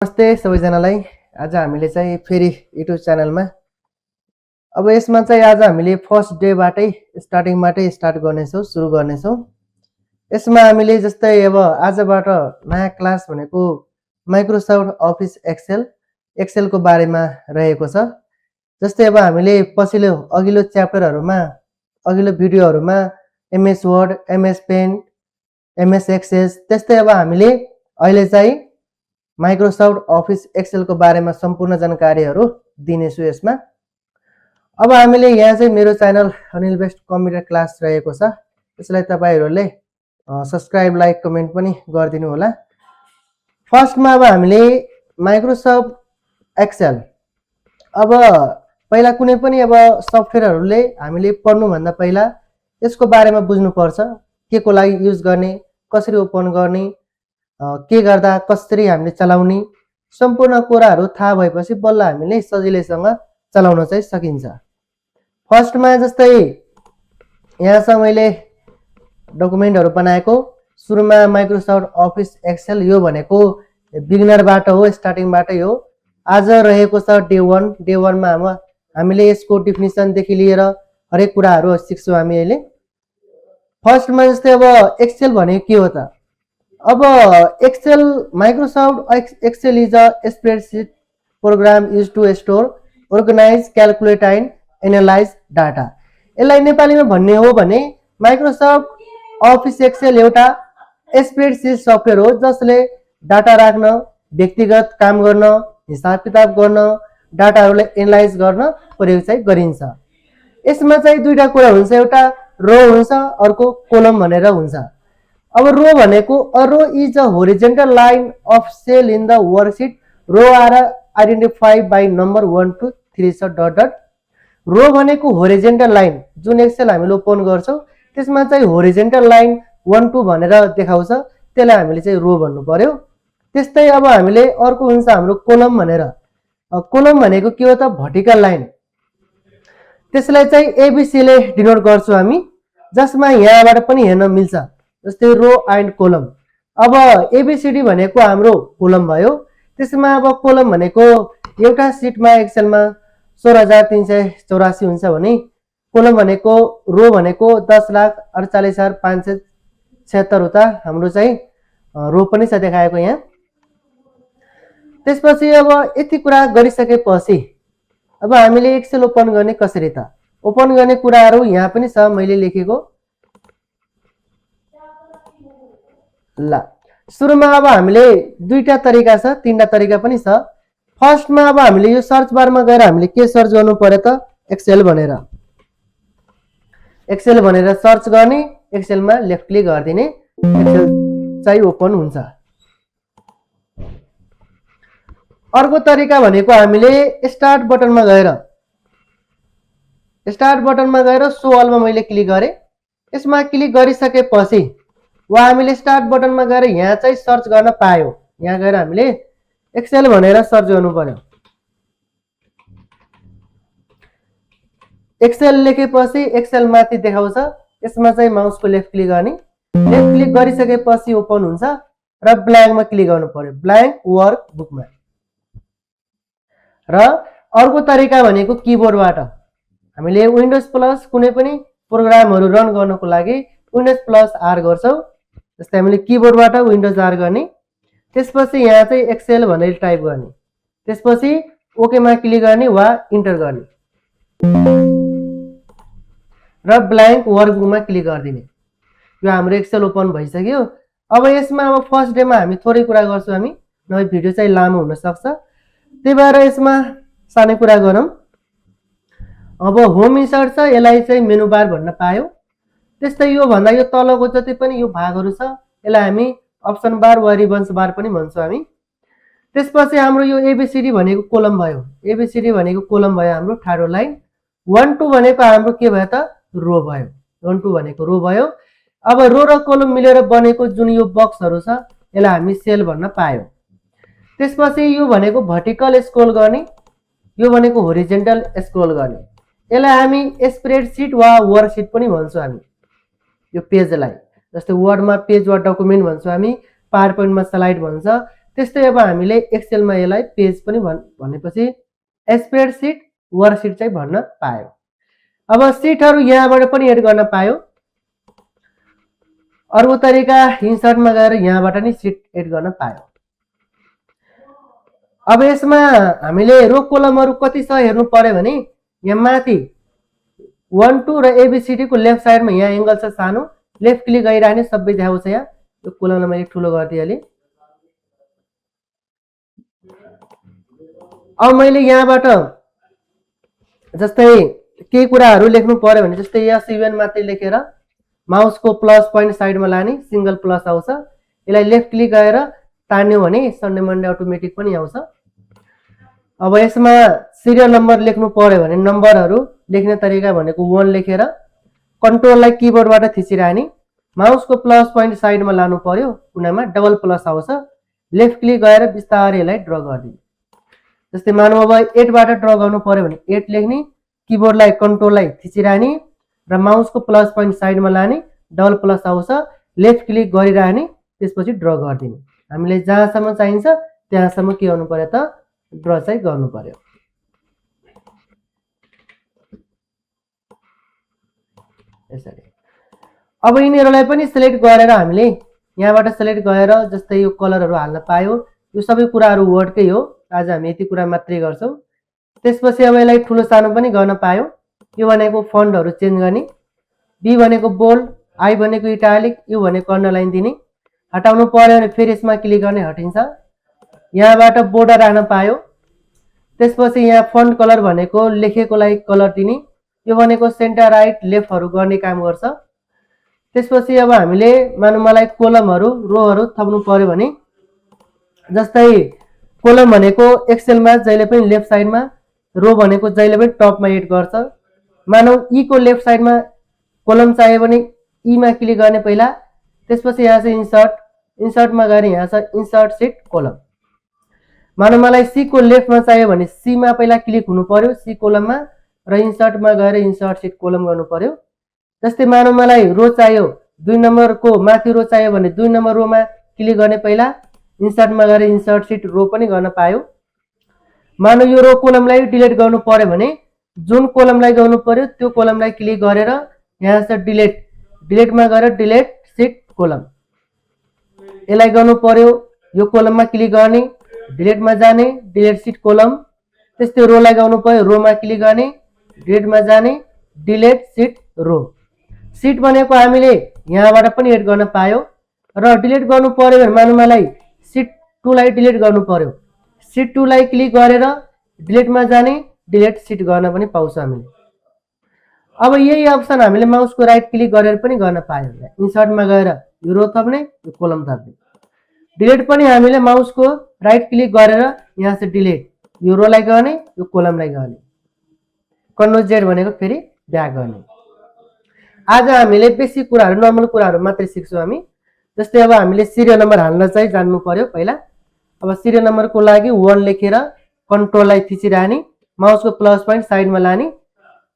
नमस्ते सबैजनालाई। आज हामीले चाहिँ फेरि युट्युब च्यानलमा अब यसमा चाहिँ आज हामीले फर्स्ट डेबाटै स्टार्ट गर्नेछौँ, सुरु गर्नेछौँ। यसमा हामीले जस्तै अब आजबाट नयाँ क्लास भनेको माइक्रोसफ्ट अफिस एक्सेलको बारेमा रहेको छ। जस्तै अब हामीले अघिल्लो च्याप्टरहरूमा अघिल्लो भिडियोहरूमा MS Word, MS Paint, MS Access त्यस्तै अब हामीले अहिले चाहिँ माइक्रोसफ्ट अफिस एक्सेलको बारेमा सम्पूर्ण जानकारीहरू दिनेछु यसमा। अब हामीले यहाँ चाहिँ मेरो channel Anil best computer class रहेको छ। यसलाई तपाईहरुले सब्स्क्राइब, लाइक, कमेन्ट पनि गरिदिनु होला। फर्स्टमा अब हामीले माइक्रोसफ्ट एक्सेल अब पहिला कुनै पनि अब सफ्टवेयरहरूले हामीले पढ्नु भन्दा पहिला यसको बारेमा बुझ्नु पर्छ। के को लागि युज गर्ने, कसरी ओपन गर्ने, के गर्दा कसरी हामीले चलाउने, सम्पूर्ण कुराहरू थाहा भएपछि बल्ल हामीले सजिलैसँग चलाउन चाहिँ सकिन्छ। फर्स्टमा जस्तै यहाँ छ मैले डकुमेन्टहरू बनाएको। सुरुमा माइक्रोसफ्ट अफिस एक्सेल यो भनेको बिगिनरबाट हो, स्टार्टिङबाटै हो। आज रहेको छ डे 1। डे 1 मा हामीले यसको डेफिनिसन देखि लिएर हरेक कुराहरू सिक्छौँ हामी अहिले। फर्स्टमा जस्तै अब एक्सेल भनेको के हो त? अब Excel Microsoft Excel is a spreadsheet program use to store, organise, calculate and analyse data. यसलाई नेपालीमा भन्ने हो भने माइक्रोसफ्ट अफिस एक्सेल एउटा स्प्रेडशीट सफ्टवेयर हो जसले डाटा राख्न, व्यक्तिगत काम गर्न, हिसाब किताब गर्न, डाटाहरूलाई एनालाइज गर्न प्रयोग चाहिँ गरिन्छ। यसमा चाहिँ दुईटा कुरा हुन्छ, एउटा रो हुन्छ, अर्को कोलम भनेर हुन्छ। अब रो भनेको a row is a horizontal line of cell in the worksheet. Row are identified by number 1 to 3 छ डट डट। रो भनेको होरिजेंटल लाइन, जुन एक्सेल हामीले ओपन गर्छौँ त्यसमा चाहिँ होरिजेंटल लाइन 1 2 भनेर देखाउँछ, त्यसलाई हामीले चाहिँ रो भन्नु पर्यो। त्यस्तै अब हामीले अर्को हुन्छ हाम्रो कोलम भनेर। कोलम भनेको के हो त? Vertical line. त्यसलाई चाहिँ एबीसी ले डिनोट गर्छौँ हामी, जसमा यहाँबाट पनि हेर्न मिल्छ जस्तै रो एन्ड कोलम। अब एबीसीडी भनेको हाम्रो कोलम भयो। त्यसमा अब कोलम भनेको एउटा सिटमा एक्सेलमा 16384 हुन्छ भने कोलम भनेको रो भनेको 10,48,576 होता हाम्रो चाहिँ रो पनि छ देखाएको यहाँ। त्यसपछि अब यति कुरा गरिसकेपछि अब हामीले एक्सेल ओपन गर्ने कसरी त? ओपन गर्ने कुराहरू यहाँ पनि छ मैले लेखेको। ल सुरुमा अब हामीले दुईटा तरिका छ, तीनटा तरिका पनि छ। फर्स्टमा अब हामीले यो सर्च बारमा गएर हामीले के सर्च गर्नु पर्यो त? एक्सेल भनेर। एक्सेल भनेर सर्च गर्ने, एक्सेलमा लेफ्ट क्लिक गरिदिने, एक्सेल चाहिँ ओपन हुन्छ। अर्को तरिका भनेको हामीले स्टार्ट बटनमा गएर सो अलमा मैले क्लिक गरेँ। यसमा क्लिक गरिसकेपछि वा हामीले स्टार्ट बटनमा गएर यहाँ चाहिँ सर्च गर्न पायो। यहाँ गएर हामीले एक्सेल भनेर सर्च गर्नु पर्यो। एक्सेल लेखेपछि एक्सेल माथि देखाउँछ, यसमा चाहिँ माउसको लेफ्ट क्लिक गर्ने। लेफ्ट क्लिक गरिसकेपछि ओपन हुन्छ र ब्ल्याङ्कमा क्लिक गर्नु पर्यो, ब्ल्याङ्क वर्क बुकमा। र अर्को तरिका भनेको किबोर्डबाट हामीले विन्डोज प्लस कुनै पनि प्रोग्रामहरू रन गर्नको लागि विन्डोज प्लस आर गर्छौँ। जस्तै हामीले किबोर्डबाट विन्डोज आर गर्ने, त्यसपछि यहाँ चाहिँ एक्सेल भनेर टाइप गर्ने, त्यसपछि ओकेमा क्लिक गर्ने वा इन्टर गर्ने र ब्ल्याङ्क वर्कबुकमा क्लिक गरिदिने। यो हाम्रो एक्सेल ओपन भइसक्यो। अब यसमा अब फर्स्ट डेमा हामी थोरै कुरा गर्छौँ हामी, नभए भिडियो चाहिँ लामो हुन सक्छ, त्यही भएर यसमा सानै कुरा गरौँ। अब होम इन्सर्ट छ, यसलाई चाहिँ मेनु बार भन्न पायो। त्यस्तै यो भन्दा यो तलको जति पनि यो भागहरू छ यसलाई हामी अप्सन बार वा रिबन्स बार पनि भन्छौँ हामी। त्यसपछि हाम्रो यो एबीसीडी भनेको कोलम भयो, एबीसीडी भनेको कोलम भयो हाम्रो ठाडो लाइन। 1 2 भनेको हाम्रो के भयो त? रो भयो। 1 2 भनेको रो भयो। अब रो र कोलम मिलेर बनेको जुन यो बक्सहरू छ यसलाई हामी सेल भन्न पायो। त्यसपछि यो भनेको भर्टिकल स्क्रोल गर्ने, यो भनेको होरिजेन्टल स्क्रोल गर्ने। यसलाई हामी स्प्रेडशीट वा वर्कशीट पनि भन्छौँ हामी। यो पेजलाई जस्तै वर्डमा पेज वा डकुमेन्ट भन्छौँ हामी, पावर पोइन्टमा स्लाइड भन्छ, त्यस्तै अब हामीले एक्सेलमा यसलाई पेज पनि भनेपछि स्प्रेडसिट वर्कसिट चाहिँ भन्न पायो। अब सिटहरू यहाँबाट पनि एड गर्न पायो। अर्को तरिका इन्सर्टमा गएर यहाँबाट नि सिट एड गर्न पायो। अब यसमा हामीले रो कोलमहरू कति छ हेर्नु पर्यो भने यहाँ माथि 1 2 र एबीसीडी को लेफ्ट साइडमा यहाँ एंगल छ सानो, लेफ्ट क्लिक गरिरहने सबै देखाउँछ। यहाँ यो कोलमलाई मैले ठुलो गरिदिएँ। अब मैले यहाँबाट जस्तै केही कुराहरू लेख्नु पर्यो भने जस्तै यस इभेन्ट मात्रै लेखेर माउसको प्लस पोइन्ट साइडमा लाने सिंगल प्लस आउँछ। यसलाई लेफ्ट क्लिक गरेर तान्यो भने सन्डे मन्डे अटोमेटिक पनि आउँछ। अब यसमा सिरियल नम्बर लेख्नु पर्यो भने नम्बरहरू लेख्ने तरिका भनेको 1 लेखेर कन्ट्रोललाई किबोर्डबाट थिचिरानी माउसको प्लस पोइन्ट साइडमा लानु पर्यो, कुनामा डबल प्लस आउँछ। लेफ्ट क्लिक गरेर बिस्तारै यसलाई ड्र गरिदिनु। जस्तै मानौ अब 8 बाट ड्र गर्नु पर्यो भने 8 लेख्ने, किबोर्डलाई कन्ट्रोललाई थिचिरानी र माउसको प्लस पोइन्ट साइडमा लाने डबल प्लस आउँछ। लेफ्ट क्लिक गरिरहने त्यसपछि ड्र गरिदिनु। हामीले जहाँसम्म चाहिन्छ त्यहाँसम्म के गर्नु पर्यो त ड्र चाहिँ गर्नु पर्यो। यसरी अब यिनीहरूलाई पनि सिलेक्ट गरेर हामीले यहाँबाट सिलेक्ट गरेर जस्तै यो कलरहरू हाल्न पायो। यो सबै कुराहरू वर्डकै हो, आज हामी यति कुरा मात्रै गर्छौं। त्यसपछि अब यसलाई ठुलो सानो पनि गर्न पायो। यो भनेको फन्टहरू चेन्ज गर्ने, बी भनेको बोल्ड, आई भनेको इटालिक, यु भनेको अन्डरलाइन दिने। हटाउनु पर्यो भने फेरि यसमा क्लिक गर्ने हटिन्छ। यहाँबाट बोर्डर राख्न पायो। त्यसपछि यहाँ फन्ट कलर भनेको लेखेकोलाई कलर दिने, यो भनेको सेन्टर राइट लेफ्टहरू गर्ने काम गर्छ। त्यसपछि अब हामीले मानौ मलाई कोलमहरू रोहरू थप्नु पर्यो भने जस्तै कोलम भनेको एक्सेलमा जहिले पनि लेफ्ट साइडमा, रो भनेको जहिले पनि टपमा एड गर्छ। मानौ ई को लेफ्ट साइडमा कोलम चाहियो भने ई मा क्लिक गर्ने पहिला, त्यसपछि यहाँ चाहिँ इन्सर्ट, इन्सर्टमा गएर यहाँ छ इन्सर्ट सिट कोलम। मानौ मलाई सी को लेफ्टमा चाहियो भने सी मा पहिला क्लिक हुनु पर्यो सी कोलममा र इन्सर्टमा गएर इन्सर्ट सिट कोलम गर्नु पर्यो। जस्तै मानौ मलाई रो चाहियो 2 नम्बरको माथि रो चाहियो भने 2 नम्बर रोमा क्लिक गर्ने पहिला, इन्सर्टमा गएर इन्सर्ट सिट रो पनि गर्न पायो। मानौ यो रो कोलमलाई डिलिट गर्नु पर्यो भने जुन कोलमलाई गर्नु पर्यो त्यो कोलमलाई क्लिक गरेर यहाँ छ डिलिट, डिलिटमा गएर डिलिट सिट कोलम यसलाई गर्नु पर्यो। यो कोलममा क्लिक गर्ने, डिलिटमा जाने डिलिट सिट कोलम। त्यस्तै रोलाई गर्नु पर्यो, रोमा क्लिक गर्ने, डिलिटमा जाने डिलिट सिट रो। सिट भनेको हामीले यहाँबाट पनि एड गर्न पायो र डिलिट गर्नु पर्यो भने मानौ मलाई सिट 2 लाई डिलिट गर्नु पर्यो, सिट 2 लाई क्लिक गरेर डिलिटमा जाने डिलिट सिट गर्न पनि पाउँछ हामीले। अब यही अप्सन हामीले माउसको राइट क्लिक गरेर पनि गर्न पायो। इन्सर्टमा गएर यो रो थप्ने, यो कोलम थप्ने। डिलिट पनि हामीले माउसको राइट क्लिक गरेर यहाँ चाहिँ डिलिट, यो रोलाई गर्ने, यो कोलमलाई गर्ने। कन्ट्रोल जेड भनेको फेरि ब्याक गर्ने। आज हामीले बेसिक कुराहरू नर्मल कुराहरू मात्रै सिक्छौं हामी। जस्तै अब हामीले सिरियल नम्बर हाल्न चाहिँ जान्नु पर्यो पहिला। अब सिरियल नम्बरको लागि 1 लेखेर कन्ट्रोललाई थिचिरानी, माउसको प्लस पोइन्ट साइडमा लाने,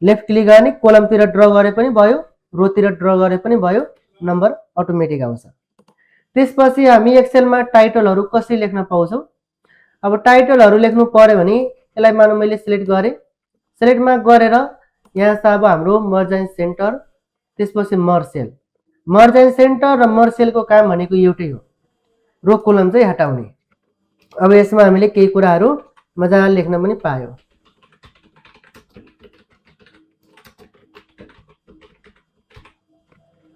लेफ्ट क्लिक गर्ने, कोलमतिर ड्र गरे पनि भयो, रोतिर ड्र गरे पनि भयो, नम्बर अटोमेटिक आउँछ। त्यसपछि हामी एक्सेलमा टाइटलहरू कसरी लेख्न पाउँछौं। अब टाइटलहरू लेख्नु पर्यो भने यसलाई मानौ मैले सिलेक्ट गरे, सिलेक्टमा गरेर यहाँ छ अब हाम्रो मर्ज एन्ड सेन्टर, त्यसपछि मर्सेल। मर्ज एन्ड सेन्टर र मर्सेलको काम भनेको एउटै हो, रो कोलम चाहिँ हटाउने। अब यसमा हामीले केही कुराहरू मजाले लेख्न पनि पायो।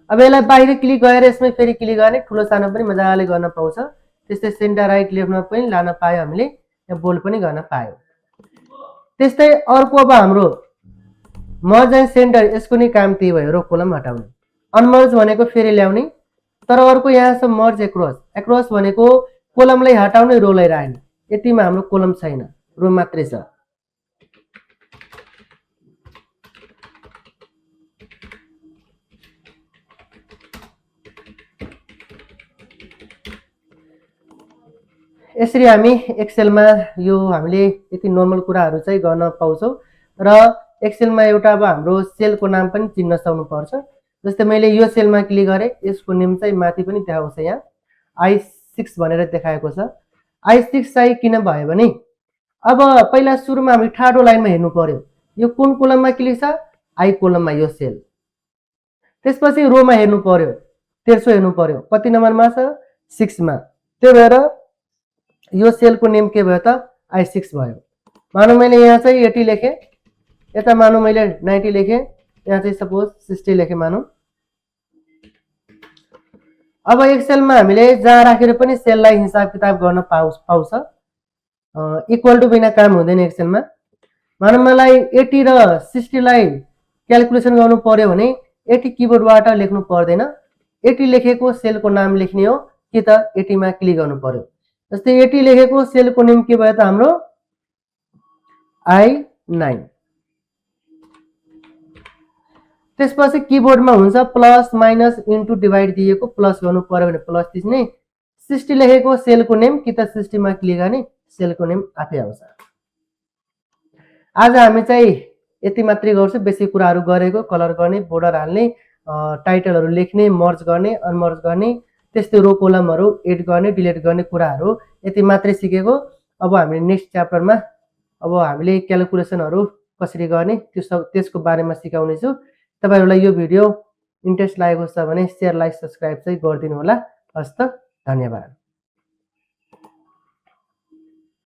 अब यसलाई बाहिर क्लिक गरेर यसमै फेरि क्लिक गर्ने, ठुलो सानो पनि मजाले गर्न पाउँछ। त्यस्तै सेन्टर राइट लेफ्टमा पनि लान पायो हामीले, यहाँ बोल्ड पनि गर्न पायो। त्यस्तै अर्को अब हाम्रो मर्ज एन्ड सेन्टर, यसको नि काम त्यही भयो, रो कोलम हटाउने। अनमर्ज भनेको फेरि ल्याउने, तर अर्को यहाँ छ मर्ज एक्रॉस। एक्रॉस भनेको कोलमलाई हटाउने, रोलाई राख्ने। यतिमा हाम्रो कोलम छैन, रो मात्रै छ। यसरी हामी एक्सेलमा यो हामीले यति नर्मल कुराहरू चाहिँ गर्न पाउँछौं र एक्सेलमा एउटा अब हाम्रो सेलको नाम पनि चिन्न सक्नु पर्छ। जस्तै मैले यो सेलमा क्लिक गरे, यसको नेम चाहिँ माथि पनि देखाउँछ, यहाँ I6 भनेर देखाएको छ। I6 चाहिँ किन भयो भने अब पहिला सुरुमा हामी ठाडो लाइनमा हेर्नु पर्यो यो कुन कोलममा क्लिक छ I कोलममा यो सेल त्यसपछि रोमा हेर्नु पर्यो तेर्सो हेर्नु पर्यो कति नम्बरमा छ 6 मा त्यही भएर यो सेलको नेम के भयो त I6 भयो मानौ मैले यहाँ चाहिँ 80 लेखे यता मानौ मैले 90 लेखे यहाँ चाहिँ सपोज 60 लेखे मानौ अब एक्सेलमा हामीले जहाँ राखेर पनि सेललाई हिसाब किताब गर्न पाउँछ इक्वल टु बिना काम हुँदैन एक्सेलमा मानौ मलाई 80 र 60 लाई क्याल्कुलेसन गर्नु पर्यो भने 80 किबोर्डबाट लेख्नु पर्दैन 80 लेखेको सेलको नाम लेख्ने हो कि त 80 मा क्लिक गर्नु पर्यो जस्तै 80 लेखेको सेलको नेम के भयो त हाम्रो I9 त्यसपछि किबोर्डमा हुन्छ प्लस माइनस इन्टु डिभाइड दिएको प्लस गर्नु पर्यो भने प्लस दिने 60 लेखेको सेलको नेम कि त 60 मा क्लिक गर्ने सेलको नेम आफै आउँछ आज हामी चाहिँ यति मात्रै गर्छु बेसी कुराहरू गरेको कलर गर्ने बोर्डर हाल्ने टाइटलहरू लेख्ने मर्ज गर्ने अनमर्ज गर्ने त्यस्तै रो कोलमहरू एड गर्ने डिलिट गर्ने कुराहरू यति मात्रै सिकेको अब हामीले नेक्स्ट च्याप्टरमा अब हामीले क्याल्कुलेसनहरू कसरी गर्ने त्यसको बारेमा सिकाउने छु तपाईहरुलाई यो भिडियो इन्ट्रेस्ट लागेको छ भने शेयर लाइक सब्स्क्राइब चाहिँ गरिदिनु होला हस्त धन्यवाद